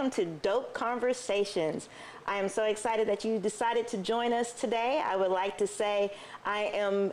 welcome to Dope Conversations. I am so excited that you decided to join us today. I would like to say I am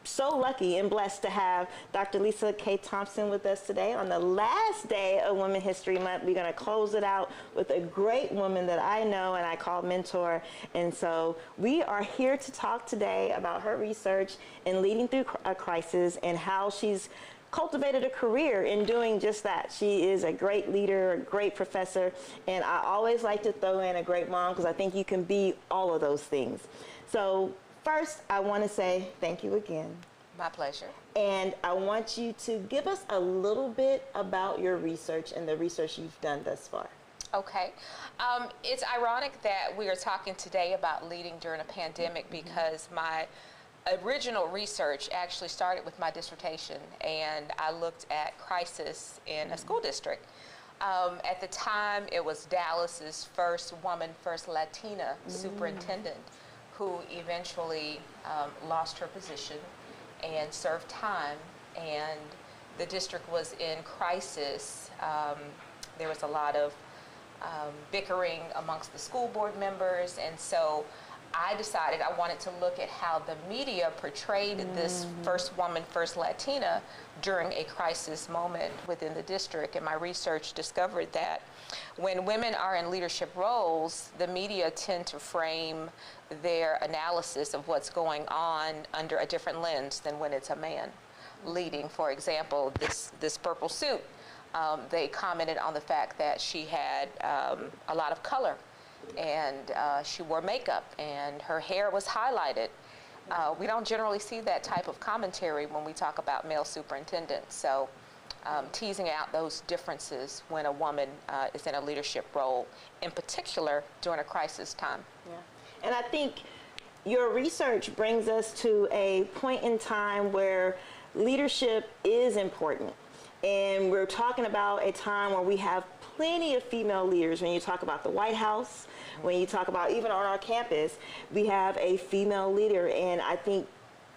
so lucky and blessed to have Dr. Lisa K. Thompson with us today on the last day of Women's History Month. We're going to close it out with a great woman that I know and I call mentor. And so we are here to talk today about her research in leading through a crisis and how she's cultivated a career in doing just that. She is a great leader, a great professor, and I always like to throw in a great mom because I think you can be all of those things. So first, I want to say thank you again. My pleasure. And I want you to give us a little bit about your research and the research you've done thus far. Okay. It's ironic that we are talking today about leading during a pandemic because my original research actually started with my dissertation, and I looked at crisis in a school district. At the time, it was Dallas's first woman, first Latina superintendent, who eventually lost her position and served time, and the district was in crisis. There was a lot of bickering amongst the school board members, and so I decided I wanted to look at how the media portrayed this first woman, first Latina during a crisis moment within the district. And my research discovered that when women are in leadership roles, the media tend to frame their analysis of what's going on under a different lens than when it's a man leading. For example, this purple suit, they commented on the fact that she had a lot of color, and she wore makeup and her hair was highlighted. We don't generally see that type of commentary when we talk about male superintendents. So teasing out those differences when a woman is in a leadership role, in particular during a crisis time. Yeah. And I think your research brings us to a point in time where leadership is important. And we're talking about a time where we have plenty of female leaders. When you talk about the White House, when you talk about even on our campus, we have a female leader. And I think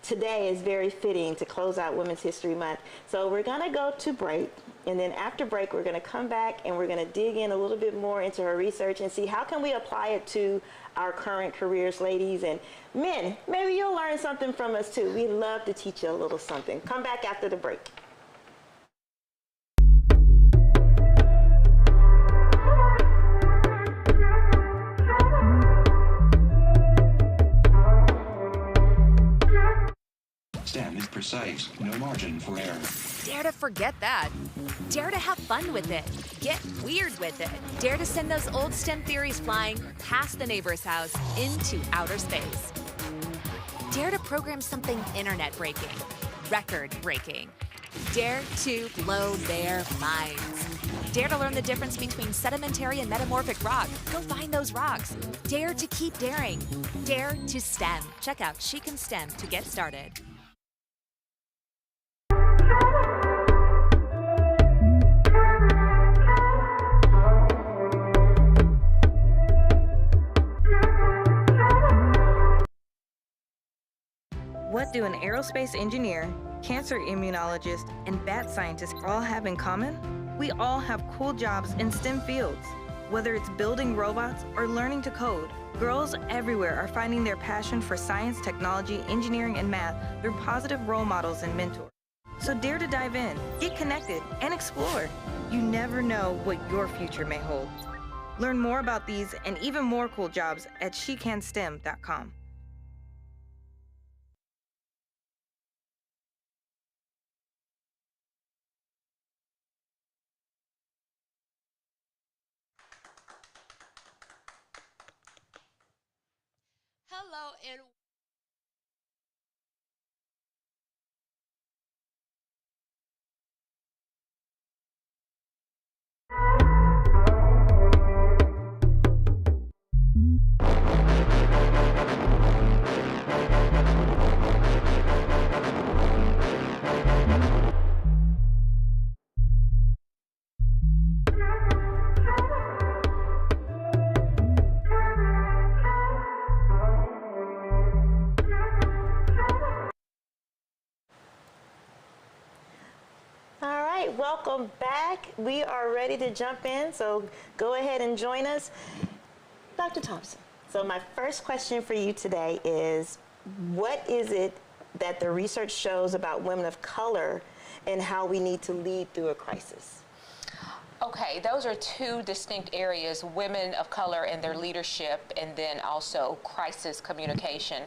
today is very fitting to close out Women's History Month. So we're going to go to break. And then after break, we're going to come back and we're going to dig in a little bit more into her research and see how can we apply it to our current careers, ladies. And men, maybe you'll learn something from us too. We'd love to teach you a little something. Come back after the break. STEM is precise, no margin for error. Dare to forget that. Dare to have fun with it. Get weird with it. Dare to send those old STEM theories flying past the neighbor's house into outer space. Dare to program something internet-breaking, record-breaking. Dare to blow their minds. Dare to learn the difference between sedimentary and metamorphic rock. Go find those rocks. Dare to keep daring. Dare to STEM. Check out She Can STEM to get started. What do an aerospace engineer, cancer immunologist, and bat scientist all have in common? We all have cool jobs in STEM fields. Whether it's building robots or learning to code, girls everywhere are finding their passion for science, technology, engineering, and math through positive role models and mentors. So dare to dive in, get connected, and explore. You never know what your future may hold. Learn more about these and even more cool jobs at shecanstem.com. Hello and right, welcome back. We are ready to jump in, so go ahead and join us. Dr. Thompson, so my first question for you today is, what is it that the research shows about women of color and how we need to lead through a crisis? Okay, those are two distinct areas, women of color and their leadership, and then also crisis communication.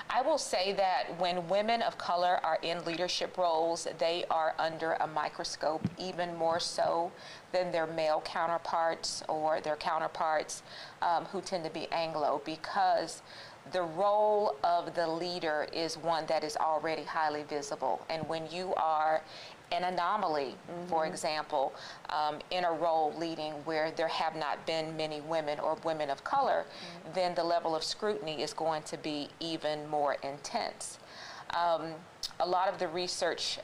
I will say that when women of color are in leadership roles, they are under a microscope even more so than their male counterparts or their counterparts who tend to be Anglo, because the role of the leader is one that is already highly visible. And when you are an anomaly, for example, in a role leading where there have not been many women or women of color, then the level of scrutiny is going to be even more intense. A lot of the research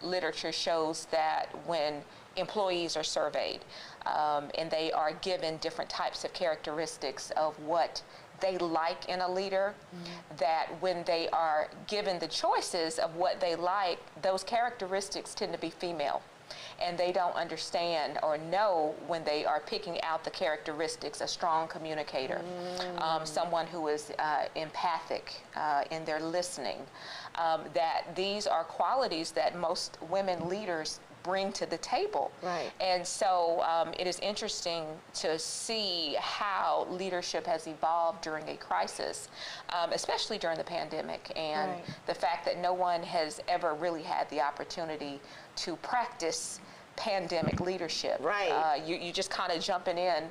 literature shows that when employees are surveyed and they are given different types of characteristics of what they like in a leader, that when they are given the choices of what they like, those characteristics tend to be female. And they don't understand or know when they are picking out the characteristics, a strong communicator, someone who is empathic in their listening, that these are qualities that most women leaders bring to the table. Right. And so it is interesting to see how leadership has evolved during a crisis, especially during the pandemic, and the fact that no one has ever really had the opportunity to practice pandemic leadership. Right. You just kind of jumping in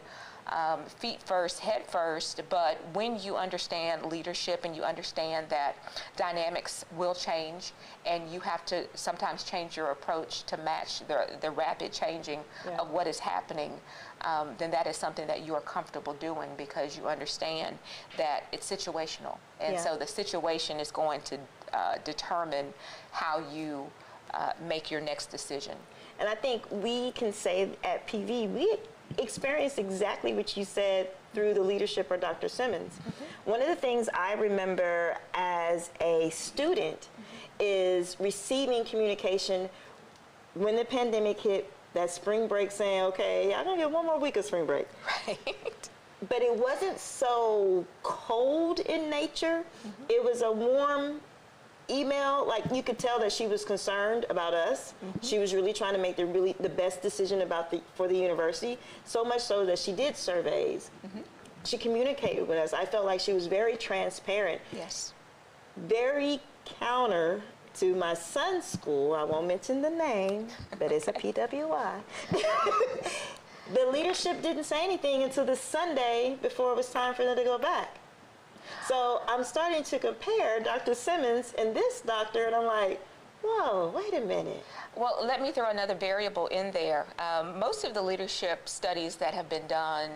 feet first, head first, but when you understand leadership and you understand that dynamics will change and you have to sometimes change your approach to match the rapid changing of what is happening, then that is something that you are comfortable doing because you understand that it's situational. And so the situation is going to determine how you make your next decision. And I think we can say at PV, we experienced exactly what you said through the leadership of Dr. Simmons. One of the things I remember as a student is receiving communication when the pandemic hit, that spring break, saying, okay, I'm gonna get one more week of spring break. Right. But it wasn't so cold in nature. It was a warm email. Like, you could tell that she was concerned about us. She was really trying to make the best decision for the university, so much so that she did surveys. She communicated with us. I felt like she was very transparent. Yes. Very counter to my son's school. I won't mention the name, but it's a PWI. The leadership didn't say anything until the Sunday before it was time for them to go back. So I'm starting to compare Dr. Simmons and this doctor, and I'm like, whoa, wait a minute. Well, let me throw another variable in there. Most of the leadership studies that have been done,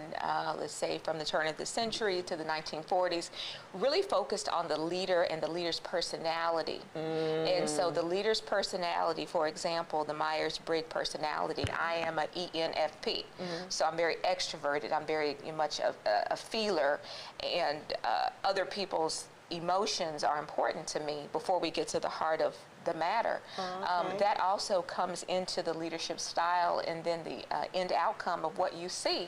let's say from the turn of the century to the 1940s, really focused on the leader and the leader's personality. And so the leader's personality, for example, the Myers-Briggs personality, I am an ENFP. So I'm very extroverted. I'm very much a feeler, and other people's emotions are important to me before we get to the heart of the matter. That also comes into the leadership style and then the end outcome of what you see,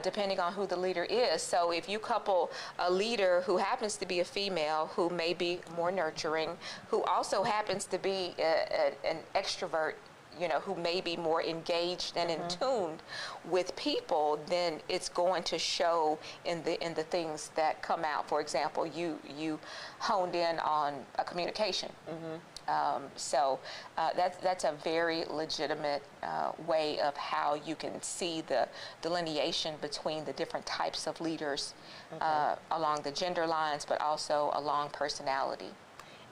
depending on who the leader is. So if you couple a leader who happens to be a female, who may be more nurturing, who also happens to be an extrovert, you know, who may be more engaged and in tune with people, then it's going to show in the things that come out. For example, you honed in on a communication. So that's a very legitimate way of how you can see the delineation between the different types of leaders along the gender lines, but also along personality.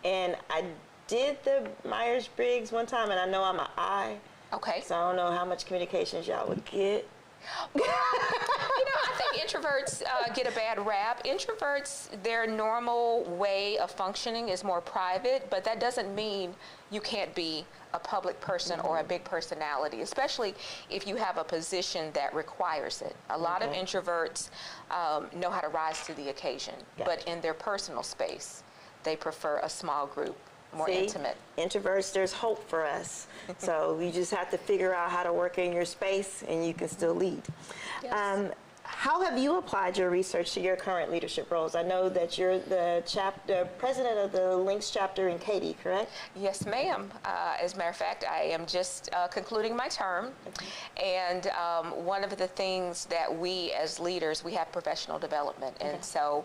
And I did the Myers-Briggs one time, and I know I'm an I. Okay. So I don't know how much communications y'all would get. You know, I think introverts get a bad rap. Introverts, their normal way of functioning is more private, but that doesn't mean you can't be a public person or a big personality, especially if you have a position that requires it. A lot of introverts know how to rise to the occasion, but in their personal space, they prefer a small group more See, intimate. Introverts, there's hope for us. So you just have to figure out how to work in your space and you can still lead. Yes. How have you applied your research to your current leadership roles? I know that you're the president of the Links chapter in Katy, correct? Yes, ma'am. As a matter of fact, I am just concluding my term. And one of the things that we as leaders, we have professional development. And so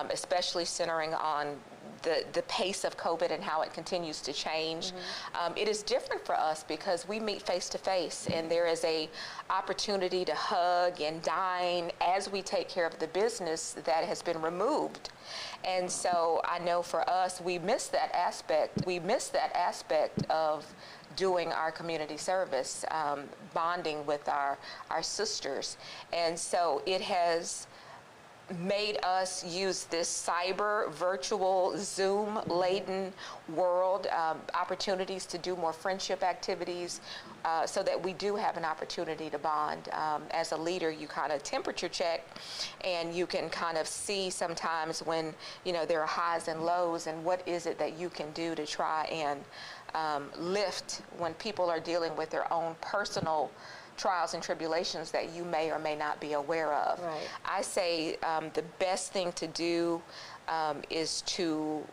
especially centering on the pace of COVID and how it continues to change. It is different for us because we meet face to face, and there is a opportunity to hug and dine as we take care of the business that has been removed. And so I know for us, we miss that aspect. We miss that aspect of doing our community service, bonding with our sisters. And so it has made us use this cyber, virtual, Zoom-laden world, opportunities to do more friendship activities, so that we do have an opportunity to bond. As a leader, you kind of temperature check, and you can kind of see sometimes when, there are highs and lows, and what is it that you can do to try and lift when people are dealing with their own personal trials and tribulations that you may or may not be aware of. Right. I say the best thing to do is to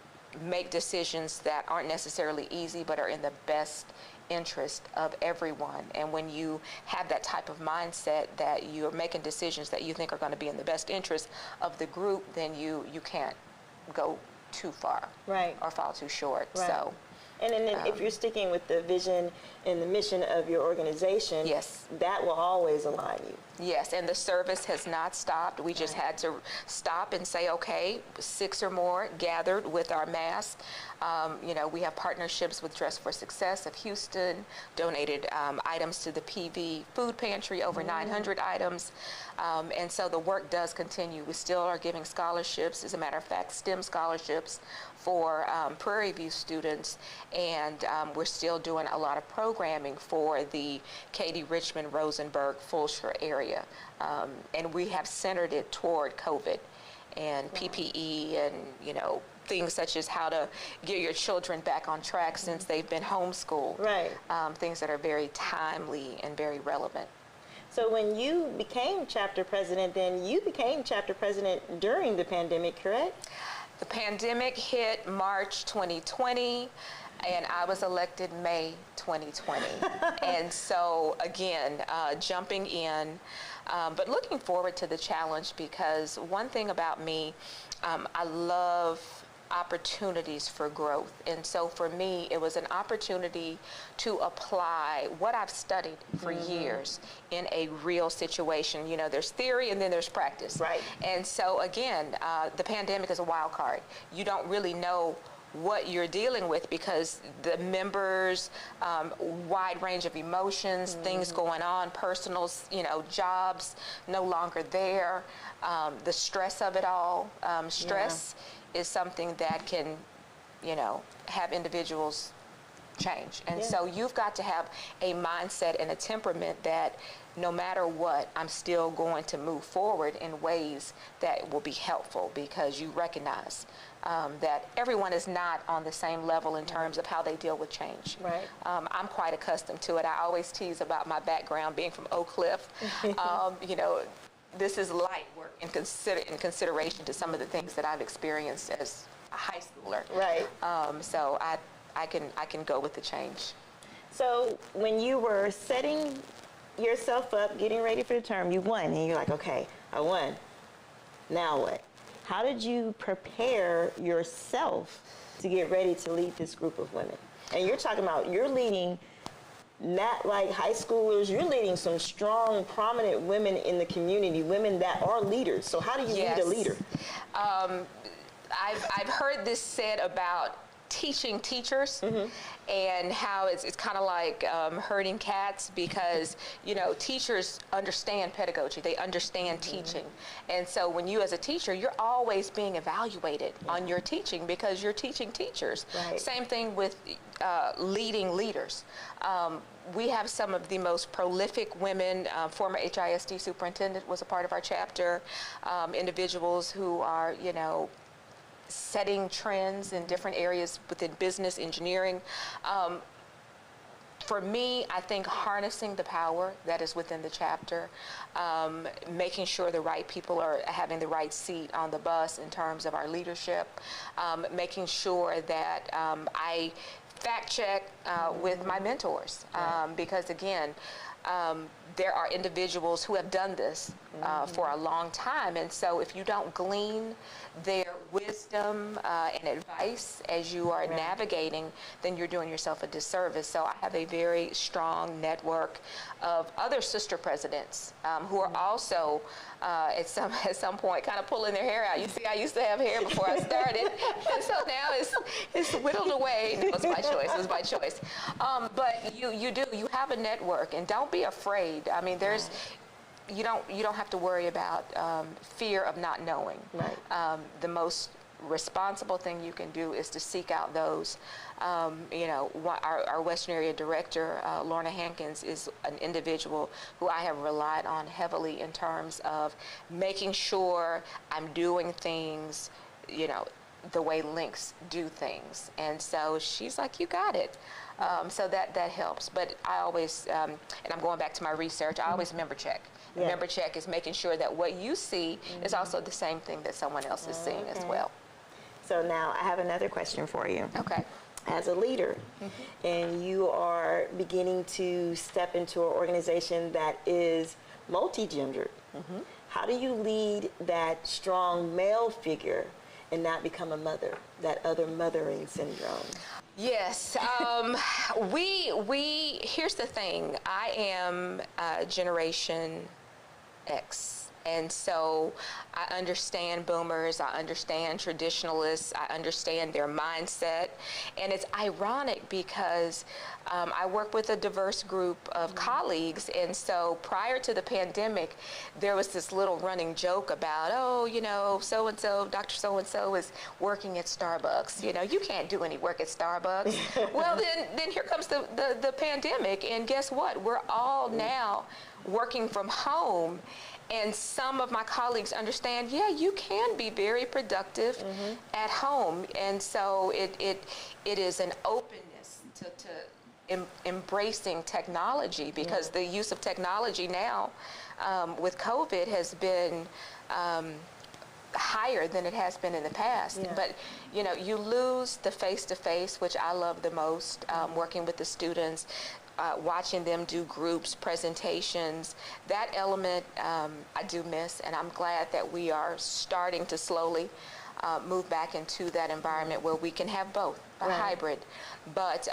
make decisions that aren't necessarily easy but are in the best interest of everyone. And when you have that type of mindset that you're making decisions that you think are going to be in the best interest of the group, then you can't go too far, right, or fall too short. Right. So. And then if you're sticking with the vision and the mission of your organization, yes, that will always align you. Yes, and the service has not stopped. We just had to stop and say, okay, 6 or more gathered with our masks. We have partnerships with Dress for Success of Houston, donated items to the PV food pantry, over 900 items. And so the work does continue. We still are giving scholarships, as a matter of fact, STEM scholarships for Prairie View students, and we're still doing a lot of programming for the Katy, Richmond, Rosenberg, Fulshire area, and we have centered it toward COVID and PPE and things such as how to get your children back on track since they've been homeschooled. Right. Things that are very timely and very relevant. So when you became chapter president, then you became chapter president during the pandemic, correct? The pandemic hit March 2020, and I was elected May 2020. And so, again, jumping in, but looking forward to the challenge, because one thing about me, I love opportunities for growth. And so for me, it was an opportunity to apply what I've studied for years in a real situation. There's theory and then there's practice. Right. And so again, the pandemic is a wild card. You don't really know what you're dealing with because the members, wide range of emotions, things going on, personal, jobs no longer there, the stress of it all. Stress is something that can, have individuals change. And so you've got to have a mindset and a temperament that no matter what, I'm still going to move forward in ways that will be helpful, because you recognize that everyone is not on the same level in terms of how they deal with change. Right. I'm quite accustomed to it. I always tease about my background being from Oak Cliff. This is light work in consideration to some of the things that I've experienced as a high schooler. Right. So I can go with the change. So when you were setting yourself up, getting ready for the term, you won, and you're like, okay, I won. Now what? How did you prepare yourself to get ready to lead this group of women? And you're talking about, you're leading not like high schoolers, you're leading some strong, prominent women in the community, women that are leaders. So how do you lead a leader? I've heard this said about teaching teachers, and how it's kind of like herding cats, because teachers understand pedagogy, they understand teaching, and so when you as a teacher, you're always being evaluated on your teaching because you're teaching teachers. Right. Same thing with leading leaders. We have some of the most prolific women. Former HISD superintendent was a part of our chapter. Individuals who are setting trends in different areas within business, engineering. For me, I think harnessing the power that is within the chapter, making sure the right people are having the right seat on the bus in terms of our leadership, making sure that I fact check with my mentors, because again, there are individuals who have done this for a long time, and so if you don't glean their wisdom and advice as you are navigating, then you're doing yourself a disservice. So I have a very strong network of other sister presidents who are also at some point kind of pulling their hair out. You see, I used to have hair before I started, and so now it's whittled away. No, it was my choice. It was my choice. But you have a network, and don't be afraid. I mean, you don't have to worry about fear of not knowing. Right. The most responsible thing you can do is to seek out those. Our Western Area Director, Lorna Hankins, is an individual who I have relied on heavily in terms of making sure I'm doing things, the way Links do things. And so she's like, you got it. So that helps. But I always, and I'm going back to my research, I always member check. Yeah. Member check is making sure that what you see is also the same thing that someone else is seeing as well. So now I have another question for you. Okay. As a leader, and you are beginning to step into an organization that is multi-gendered, how do you lead that strong male figure and not become a mother, that other mothering syndrome? Yes, here's the thing, I am Generation X. And so I understand boomers, I understand traditionalists, I understand their mindset. And it's ironic because I work with a diverse group of colleagues. And so prior to the pandemic, there was this little running joke about, so-and-so, Dr. So-and-so is working at Starbucks. You can't do any work at Starbucks. Well, then here comes the pandemic. And guess what? We're all now working from home. And some of my colleagues understand, you can be very productive at home. And so it is an openness to embracing technology, because the use of technology now with COVID has been higher than it has been in the past. Yeah. But you lose the face-to-face, which I love the most, working with the students, watching them do groups, presentations. That element I do miss, and I'm glad that we are starting to slowly move back into that environment where we can have both, a hybrid. But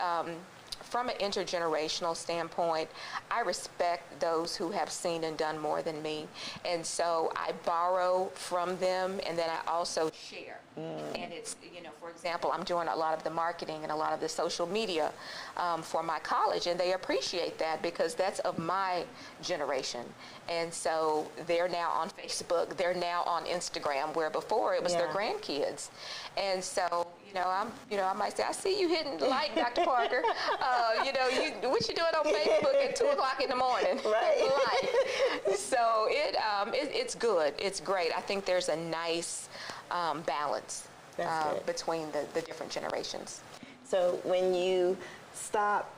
from an intergenerational standpoint, I respect those who have seen and done more than me. And so I borrow from them, and then I also share. And it's, for example, I'm doing a lot of the marketing and a lot of the social media for my college, and they appreciate that because that's of my generation. And so they're now on Facebook, they're now on Instagram, where before it was their grandkids. And so, I might say, I see you hitting like Dr. Parker. What you doing on Facebook at 2 o'clock in the morning? Right. So it's good. It's great. I think there's a nice balance between the different generations. So when you stop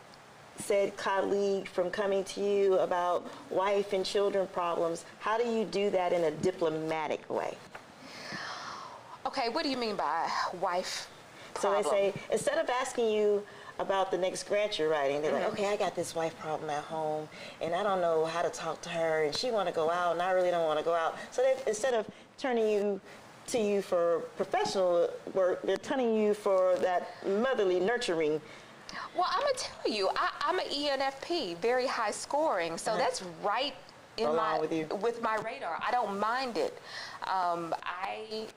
said colleague from coming to you about wife and children problems, how do you do that in a diplomatic way? Okay, what do you mean by wife So problem? they say, instead of asking you about the next grant you're writing, they're like, okay, I got this wife problem at home, and I don't know how to talk to her, and she want to go out, and I really don't want to go out. So instead of turning to you for professional work, they're turning you for that motherly, nurturing. Well, I'm going to tell you, I'm an ENFP, very high scoring, so that's right in with my radar. I don't mind it. I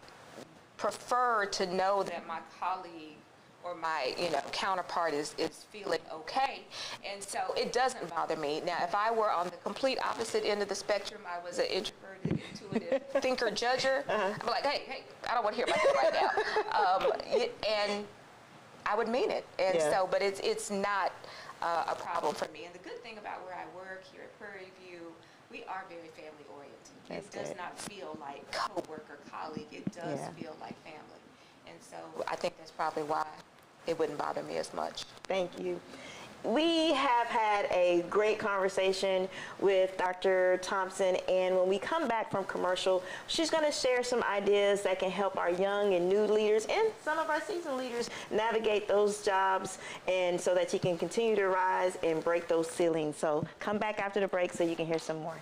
prefer to know that my colleague or my counterpart is feeling okay, and so it doesn't bother me. Now, if I were on the complete opposite end of the spectrum, I was an introverted, intuitive thinker, judger, I'd be like, hey, I don't want to hear about that right now, and I would mean it. And so, but it's not a problem for me. And the good thing about where I work here at Prairie View, we are very family oriented. It does not feel like co-worker, colleague. It does feel like family. And so I think that's probably why it wouldn't bother me as much. Thank you. We have had a great conversation with Dr. Thompson, and when we come back from commercial, she's going to share some ideas that can help our young and new leaders and some of our seasoned leaders navigate those jobs, and so that you can continue to rise and break those ceilings. So come back after the break so you can hear some more.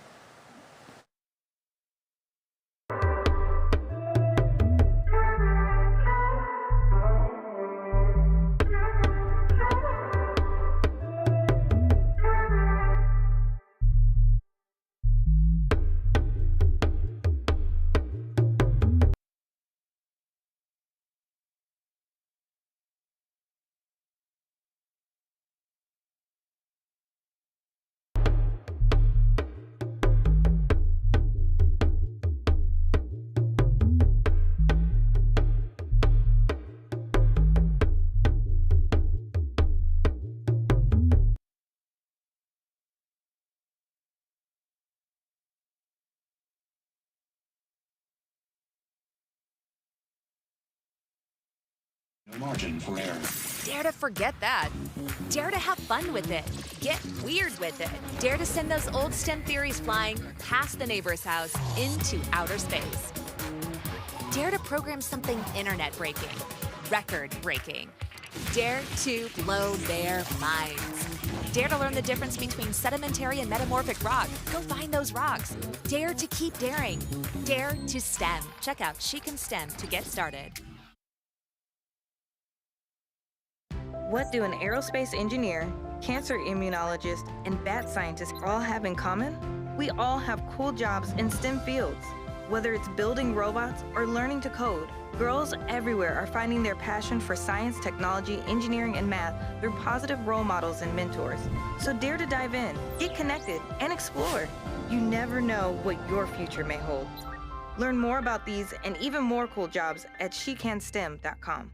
No margin for error. Dare to forget that. Dare to have fun with it. Get weird with it. Dare to send those old STEM theories flying past the neighbor's house into outer space. Dare to program something internet-breaking, record-breaking. Dare to blow their minds. Dare to learn the difference between sedimentary and metamorphic rock. Go find those rocks. Dare to keep daring. Dare to STEM. Check out She Can STEM to get started. What do an aerospace engineer, cancer immunologist, and bat scientist all have in common? We all have cool jobs in STEM fields. Whether it's building robots or learning to code, girls everywhere are finding their passion for science, technology, engineering, and math through positive role models and mentors. So dare to dive in, get connected, and explore. You never know what your future may hold. Learn more about these and even more cool jobs at SheCanSTEM.com.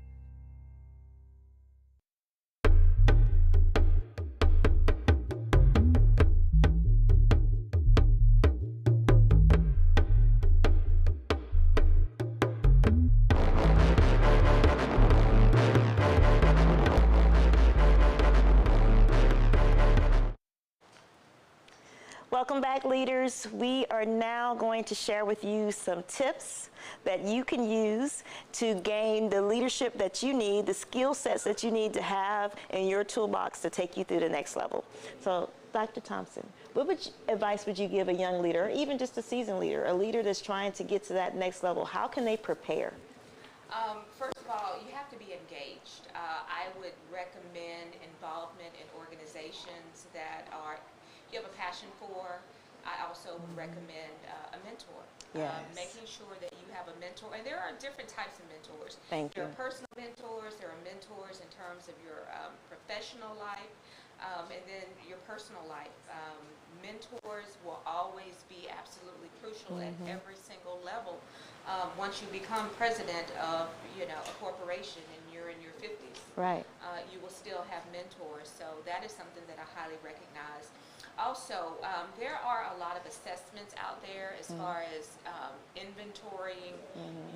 Welcome back, leaders. We are now going to share with you some tips that you can use to gain the leadership that you need, the skill sets that you need to have in your toolbox to take you through the next level. So, Dr. Thompson, what advice would you give a young leader, or even just a seasoned leader, a leader that's trying to get to that next level? How can they prepare? First of all, you have to be engaged. I would recommend involvement in organizations that you have a passion for. I also would recommend a mentor. Yes. Making sure that you have a mentor. And there are different types of mentors. Thank you. There are personal mentors. There are mentors in terms of your professional life and then your personal life. Mentors will always be absolutely crucial at every single level. Once you become president of a corporation and you're in your 50s, right, you will still have mentors. So that is something that I highly recognize. Also, there are a lot of assessments out there as far as inventorying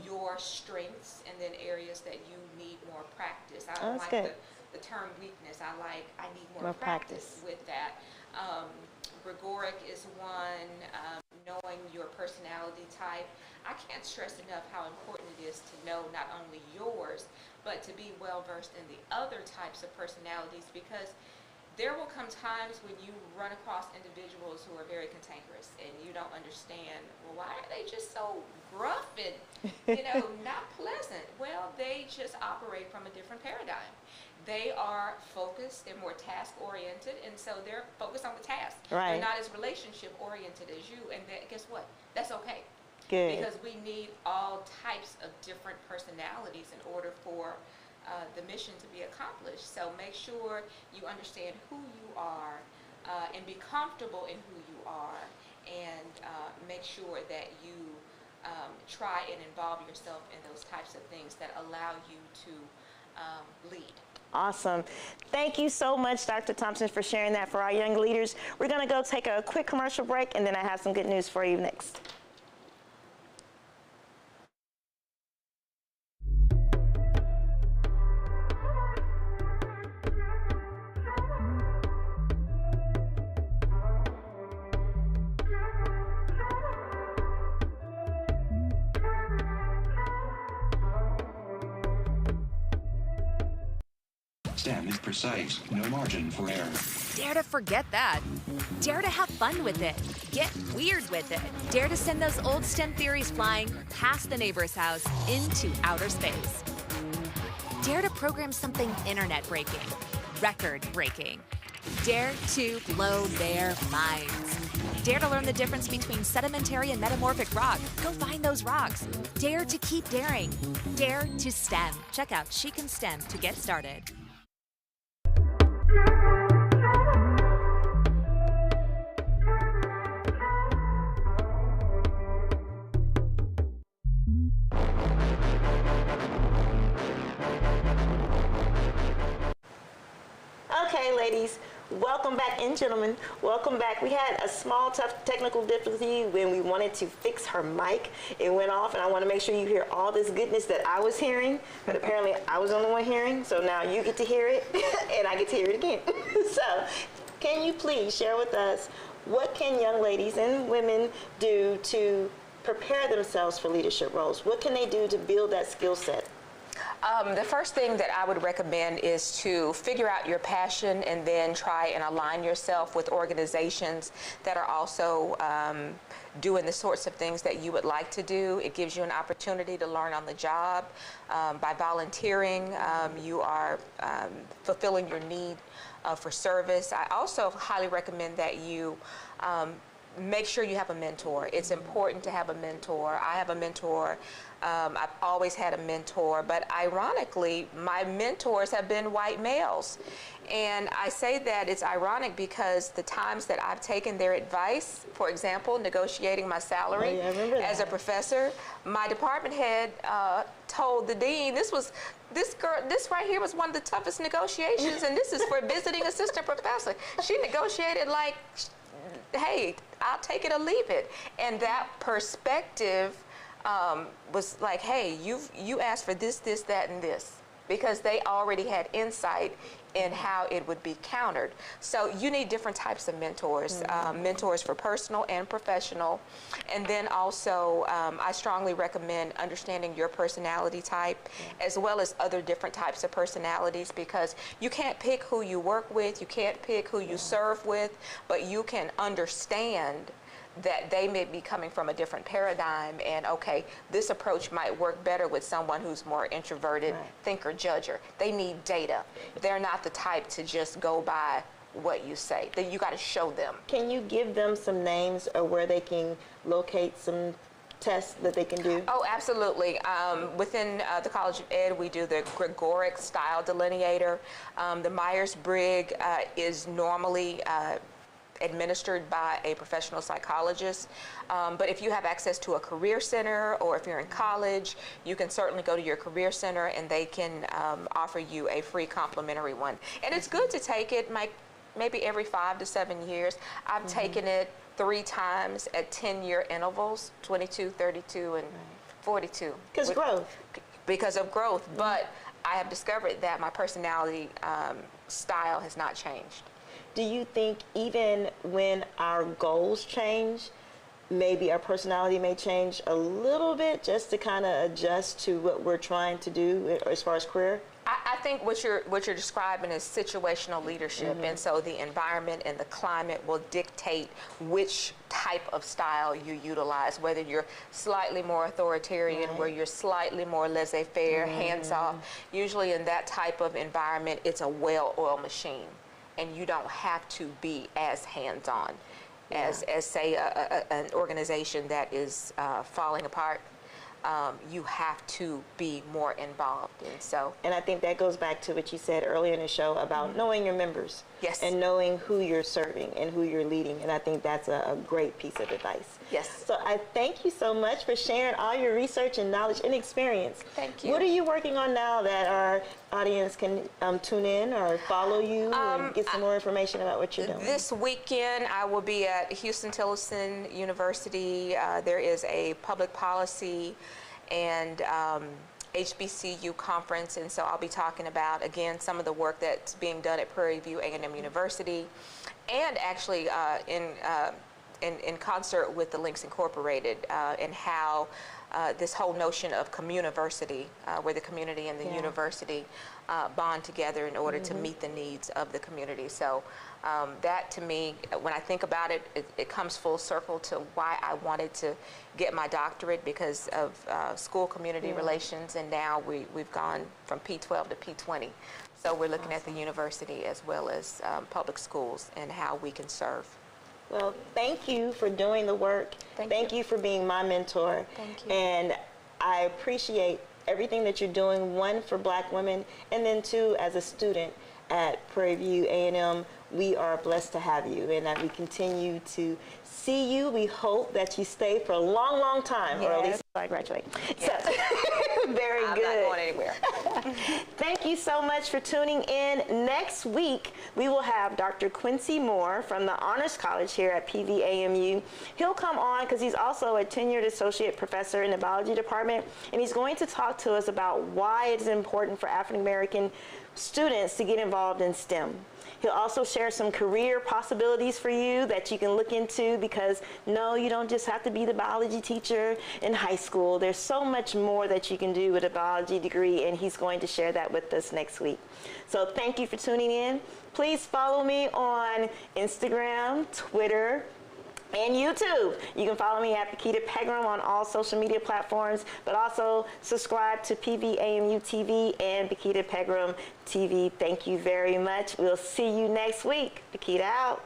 your strengths and then areas that you need more practice. I don't like the term weakness. I need more practice with that. Gregoric is one, knowing your personality type. I can't stress enough how important it is to know not only yours, but to be well versed in the other types of personalities, because there will come times when you run across individuals who are very cantankerous and you don't understand, well, why are they just so gruff and, not pleasant? Well, they just operate from a different paradigm. They are focused, they're more task-oriented, and so they're focused on the task. Right. They're not as relationship-oriented as you, and guess what? That's okay. Good. Because we need all types of different personalities in order for the mission to be accomplished. So make sure you understand who you are and be comfortable in who you are, and make sure that you try and involve yourself in those types of things that allow you to lead. Awesome. Thank you so much, Dr. Thompson, for sharing that for our young leaders. We're going to go take a quick commercial break, and then I have some good news for you next. STEM is precise, no margin for error. Dare to forget that. Dare to have fun with it. Get weird with it. Dare to send those old STEM theories flying past the neighbor's house into outer space. Dare to program something internet-breaking, record-breaking. Dare to blow their minds. Dare to learn the difference between sedimentary and metamorphic rock. Go find those rocks. Dare to keep daring. Dare to STEM. Check out She Can STEM to get started. Okay, ladies, welcome back, and gentlemen, welcome back. We had a small, tough technical difficulty when we wanted to fix her mic. It went off, and I want to make sure you hear all this goodness that I was hearing, but apparently I was the only one hearing, so now you get to hear it, and I get to hear it again. So, can you please share with us, what can young ladies and women do to prepare themselves for leadership roles? What can they do to build that skill set? The first thing that I would recommend is to figure out your passion and then try and align yourself with organizations that are also doing the sorts of things that you would like to do. It gives you an opportunity to learn on the job. By volunteering, you are fulfilling your need for service. I also highly recommend that you make sure you have a mentor. It's important to have a mentor. I have a mentor. I've always had a mentor, but ironically, my mentors have been white males. And I say that it's ironic because the times that I've taken their advice, for example, negotiating my salary as a professor, my department head told the dean, this right here was one of the toughest negotiations, and this is for visiting assistant professor. She negotiated like, hey, I'll take it or leave it. And that perspective was like, hey, you asked for this, that, and this, because they already had insight in how it would be countered. So you need different types of mentors, mentors for personal and professional. And then also, I strongly recommend understanding your personality type, as well as other different types of personalities, because you can't pick who you work with, you can't pick who you serve with, but you can understand that they may be coming from a different paradigm, and okay, this approach might work better with someone who's more introverted, thinker, judger. They need data. They're not the type to just go by what you say. That you got to show them. Can you give them some names or where they can locate some tests that they can do? Oh, absolutely. Within the College of Ed, we do the Gregoric Style Delineator. The Myers-Briggs is normally administered by a professional psychologist. But if you have access to a career center, or if you're in college, you can certainly go to your career center and they can offer you a free complimentary one. And it's good to take it maybe every 5 to 7 years. I've taken it 3 times at 10-year intervals, 22, 32, and 42. Because of growth. But I have discovered that my personality style has not changed. Do you think even when our goals change, maybe our personality may change a little bit just to kind of adjust to what we're trying to do as far as career? I think what you're describing is situational leadership, and so the environment and the climate will dictate which type of style you utilize, whether you're slightly more authoritarian, where you're slightly more laissez-faire, hands-off. Usually in that type of environment, it's a well-oiled machine, and you don't have to be as hands-on as say, an organization that is falling apart. You have to be more involved, and I think that goes back to what you said earlier in the show about knowing your members, and knowing who you're serving and who you're leading, and I think that's a great piece of advice. Yes. So I thank you so much for sharing all your research and knowledge and experience. Thank you. What are you working on now that our audience can tune in or follow you and get some more information about what you're doing? This weekend I will be at Houston-Tillotson University. There is a public policy and HBCU conference, and so I'll be talking about, again, some of the work that's being done at Prairie View A&M University, and actually in concert with the Links Incorporated, and how this whole notion of communiversity, where the community and the university bond together in order to meet the needs of the community. So that, to me, when I think about it, it comes full circle to why I wanted to get my doctorate, because of school community relations, and now we've gone from P12 to P20. So we're looking at the university as well as public schools and how we can serve. Well, thank you for doing the work. Thank you for being my mentor. Thank you. And I appreciate everything that you're doing, one, for Black women, and then two, as a student at Prairie View A&M. We are blessed to have you, and that we continue to see you. We hope that you stay for a long, long time, or at least I graduate. Yes. So, very good. I'm not going anywhere. Thank you so much for tuning in. Next week, we will have Dr. Quincy Moore from the Honors College here at PVAMU. He'll come on because he's also a tenured associate professor in the biology department, and he's going to talk to us about why it's important for African American students to get involved in STEM. He'll also share some career possibilities for you that you can look into, because no, you don't just have to be the biology teacher in high school. There's so much more that you can do with a biology degree, and he's going to share that with us next week. So thank you for tuning in. Please follow me on Instagram, Twitter, and YouTube. You can follow me at Pakita Pegram on all social media platforms, but also subscribe to PVAMU-TV and Pakita Pegram TV. Thank you very much. We'll see you next week. Pakita out.